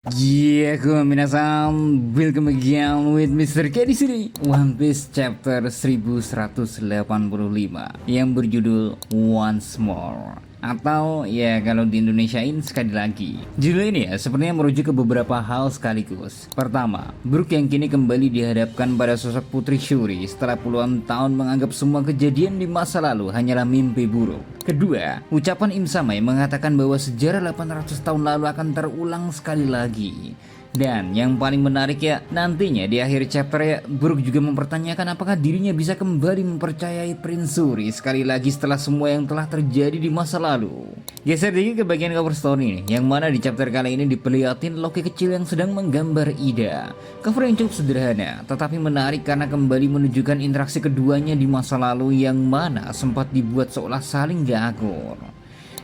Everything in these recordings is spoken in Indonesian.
Yeah, minasan, welcome again with Mr. K di sini. One Piece chapter 1185 yang berjudul Once More. Atau ya kalau di Indonesiain sekali lagi. Judul ini ya sepertinya merujuk ke beberapa hal sekaligus. Pertama, Brook yang kini kembali dihadapkan pada sosok Putri Shuri setelah puluhan tahun menganggap semua kejadian di masa lalu hanyalah mimpi buruk. Kedua, ucapan Im Sama yang mengatakan bahwa sejarah 800 tahun lalu akan terulang sekali lagi. Dan yang paling menarik ya, nantinya di akhir chapter ya, Brook juga mempertanyakan apakah dirinya bisa kembali mempercayai Prince Shuri sekali lagi setelah semua yang telah terjadi di masa lalu. Geser dikit ke bagian cover story nih, yang mana di chapter kali ini diperlihatin Loki kecil yang sedang menggambar Ida. Cover yang cukup sederhana, tetapi menarik karena kembali menunjukkan interaksi keduanya di masa lalu yang mana sempat dibuat seolah saling gak akur.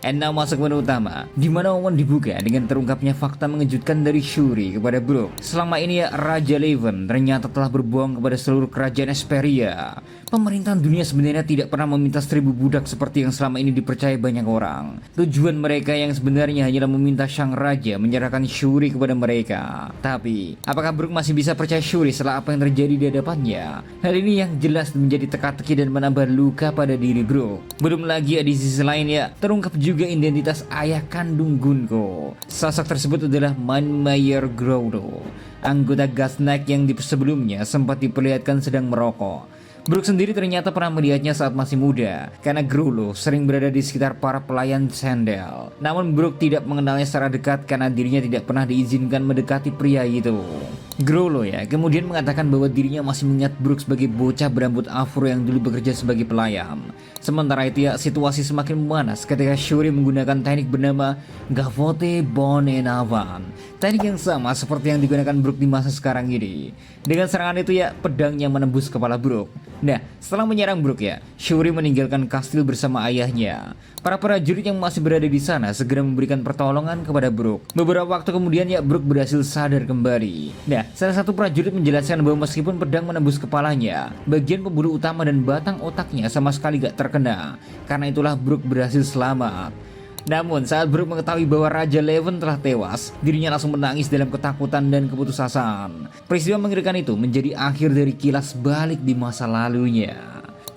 And now masuk menu utama, di mana momen dibuka dengan terungkapnya fakta mengejutkan dari Shuri kepada Brook. Selama ini ya, Raja Leven ternyata telah berbohong kepada seluruh kerajaan Esperia. Pemerintahan dunia sebenarnya tidak pernah meminta 1000 budak seperti yang selama ini dipercaya banyak orang. Tujuan mereka yang sebenarnya hanyalah meminta sang raja menyerahkan Shuri kepada mereka. Tapi, apakah Brook masih bisa percaya Shuri setelah apa yang terjadi di hadapannya? Hal ini yang jelas menjadi teka-teki dan menambah luka pada diri Brook. Belum lagi ya, di sisi lain ya, terungkap juga identitas ayah kandung Gunko. Sosok tersebut adalah Manmayer Growdo, anggota Gasnack yang sebelumnya sempat diperlihatkan sedang merokok. Brook sendiri ternyata pernah melihatnya saat masih muda, karena Growlo sering berada di sekitar para pelayan sandal. Namun Brook tidak mengenalnya secara dekat karena dirinya tidak pernah diizinkan mendekati pria itu. Growlo ya kemudian mengatakan bahwa dirinya masih mengingat Brook sebagai bocah berambut afro yang dulu bekerja sebagai pelayan. Sementara itu ya, situasi semakin memanas ketika Shuri menggunakan teknik bernama Gavote Bonenavan. Teknik yang sama seperti yang digunakan Brook di masa sekarang ini. Dengan serangan itu ya, pedangnya menembus kepala Brook. Nah, setelah menyerang Brook ya, Shuri meninggalkan kastil bersama ayahnya. Para prajurit yang masih berada di sana segera memberikan pertolongan kepada Brook. Beberapa waktu kemudian ya, Brook berhasil sadar kembali. Nah, salah satu prajurit menjelaskan bahwa meskipun pedang menembus kepalanya, bagian pembuluh utama dan batang otaknya sama sekali gak terkena. Karena itulah Brook berhasil selamat. Namun saat Brook mengetahui bahwa Raja Leven telah tewas, dirinya langsung menangis dalam ketakutan dan keputusasaan. Peristiwa mengerikan itu menjadi akhir dari kilas balik di masa lalunya.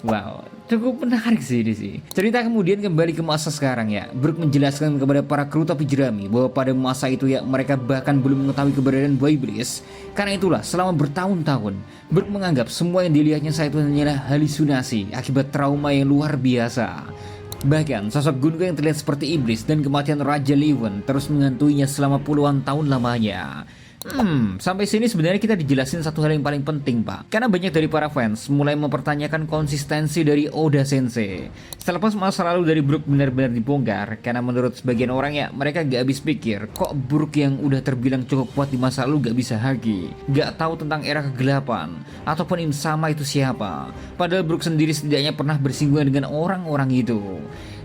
Wow, cukup menarik sih ini sih. Cerita kemudian kembali ke masa sekarang ya. Brook menjelaskan kepada para kru topi jerami bahwa pada masa itu ya, mereka bahkan belum mengetahui keberadaan buah iblis. Karena itulah selama bertahun-tahun Brook menganggap semua yang dilihatnya saat itu hanyalah halusinasi akibat trauma yang luar biasa. Bahkan sosok Gunko yang terlihat seperti iblis dan kematian Raja Leven terus menghantui-nya selama puluhan tahun lamanya. Sampai sini sebenarnya kita dijelasin satu hal yang paling penting pak. Karena banyak dari para fans mulai mempertanyakan konsistensi dari Oda Sensei. Selepas masa lalu dari Brook benar-benar dibongkar, karena menurut sebagian orang ya, mereka gak habis pikir kok Brook yang udah terbilang cukup kuat di masa lalu gak bisa haki, gak tahu tentang era kegelapan, ataupun Im Sama itu siapa. Padahal Brook sendiri setidaknya pernah bersinggungan dengan orang-orang itu.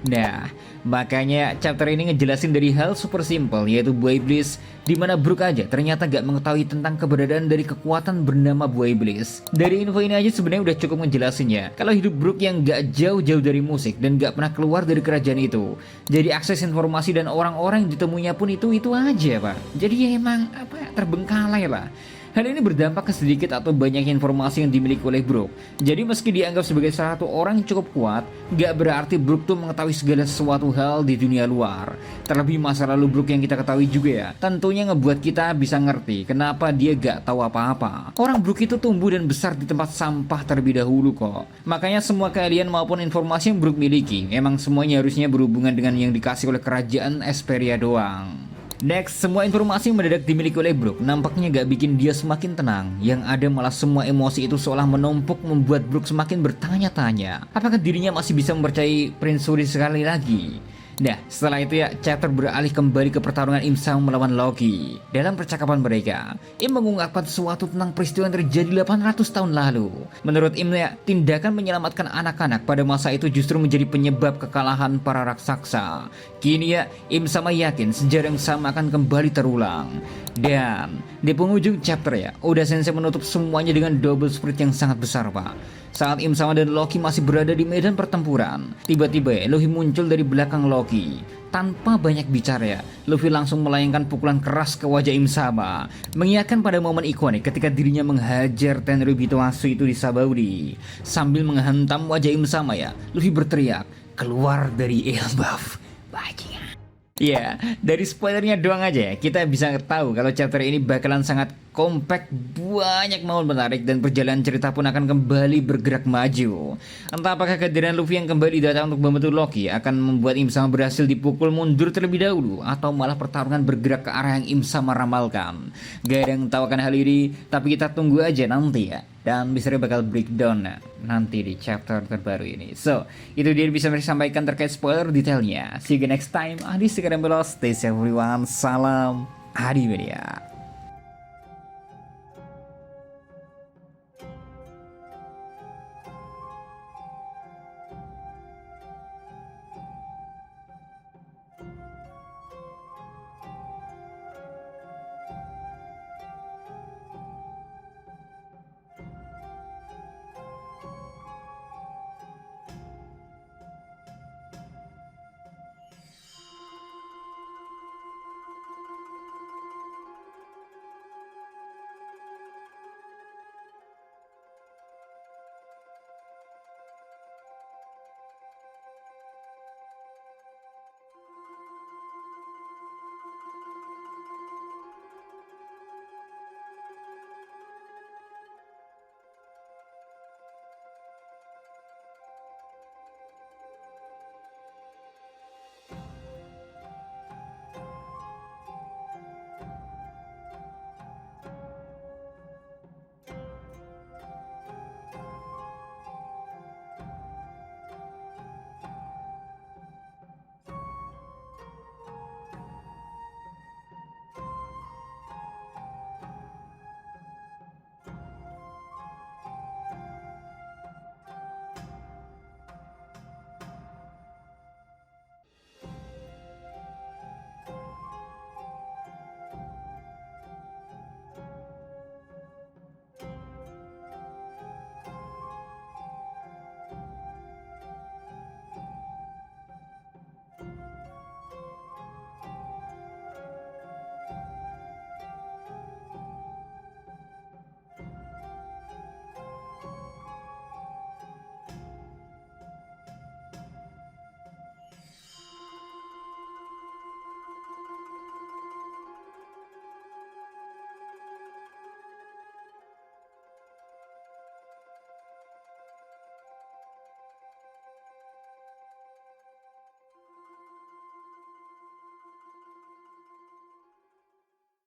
Nah, makanya chapter ini ngejelasin dari hal super simple, yaitu buah iblis, dimana Brook aja ternyata gak mengetahui tentang keberadaan dari kekuatan bernama buah iblis. Dari info ini aja sebenarnya udah cukup ngejelasinnya kalau hidup Brook yang gak jauh-jauh dari musik dan gak pernah keluar dari kerajaan itu. Jadi akses informasi dan orang-orang yang ditemuinya pun itu aja pak. Jadi ya emang terbengkalai lah. Hal ini berdampak ke sedikit atau banyak informasi yang dimiliki oleh Brook. Jadi meski dianggap sebagai salah satu orang yang cukup kuat, gak berarti Brook tuh mengetahui segala sesuatu hal di dunia luar. Terlebih masa lalu Brook yang kita ketahui juga ya, tentunya ngebuat kita bisa ngerti kenapa dia gak tahu apa-apa. Orang Brook itu tumbuh dan besar di tempat sampah terlebih dahulu kok. Makanya semua keahlian maupun informasi yang Brook miliki, emang semuanya harusnya berhubungan dengan yang dikasih oleh kerajaan Esperia doang. Next, semua informasi yang mendadak dimiliki oleh Brook nampaknya gak bikin dia semakin tenang. Yang ada malah semua emosi itu seolah menumpuk membuat Brook semakin bertanya-tanya. Apakah dirinya masih bisa mempercayai Prince Shuri sekali lagi? Nah, setelah itu ya, chapter beralih kembali ke pertarungan Im Sama melawan Loki. Dalam percakapan mereka, Im mengungkapkan sesuatu tentang peristiwa yang terjadi 800 tahun lalu. Menurut Im ya, tindakan menyelamatkan anak-anak pada masa itu justru menjadi penyebab kekalahan para raksasa. Kini ya, Im Sama yakin sejarah yang sama akan kembali terulang. Dan di penghujung chapter ya, Oda Sensei menutup semuanya dengan double spirit yang sangat besar pak. Saat Im Sama dan Loki masih berada di medan pertempuran, tiba-tiba ya, Luffy muncul dari belakang Loki. Tanpa banyak bicara ya, Luffy langsung melayangkan pukulan keras ke wajah Im Sama, mengingatkan pada momen ikonik ketika dirinya menghajar Tenryubito Asu itu di Sabaudi. Sambil menghantam wajah Im Sama ya, Luffy berteriak, keluar dari Elbaf. Bajingan. Ya, dari spoilernya doang aja ya, kita bisa tahu kalau chapter ini bakalan sangat compact, banyak momen menarik dan perjalanan cerita pun akan kembali bergerak maju. Entah apakah kehadiran Luffy yang kembali datang untuk membantu Loki akan membuat Im Sama berhasil dipukul mundur terlebih dahulu, atau malah pertarungan bergerak ke arah yang Im Sama ramalkan. Gak ada yang tahu akan hal ini, tapi kita tunggu aja nanti ya. Dan misteri bakal breakdown nanti di chapter terbaru ini. So, itu dia bisa saya sampaikan terkait spoiler detailnya. See you next time. Adi sekarang belos. Stay safe everyone. Salam Adi Media.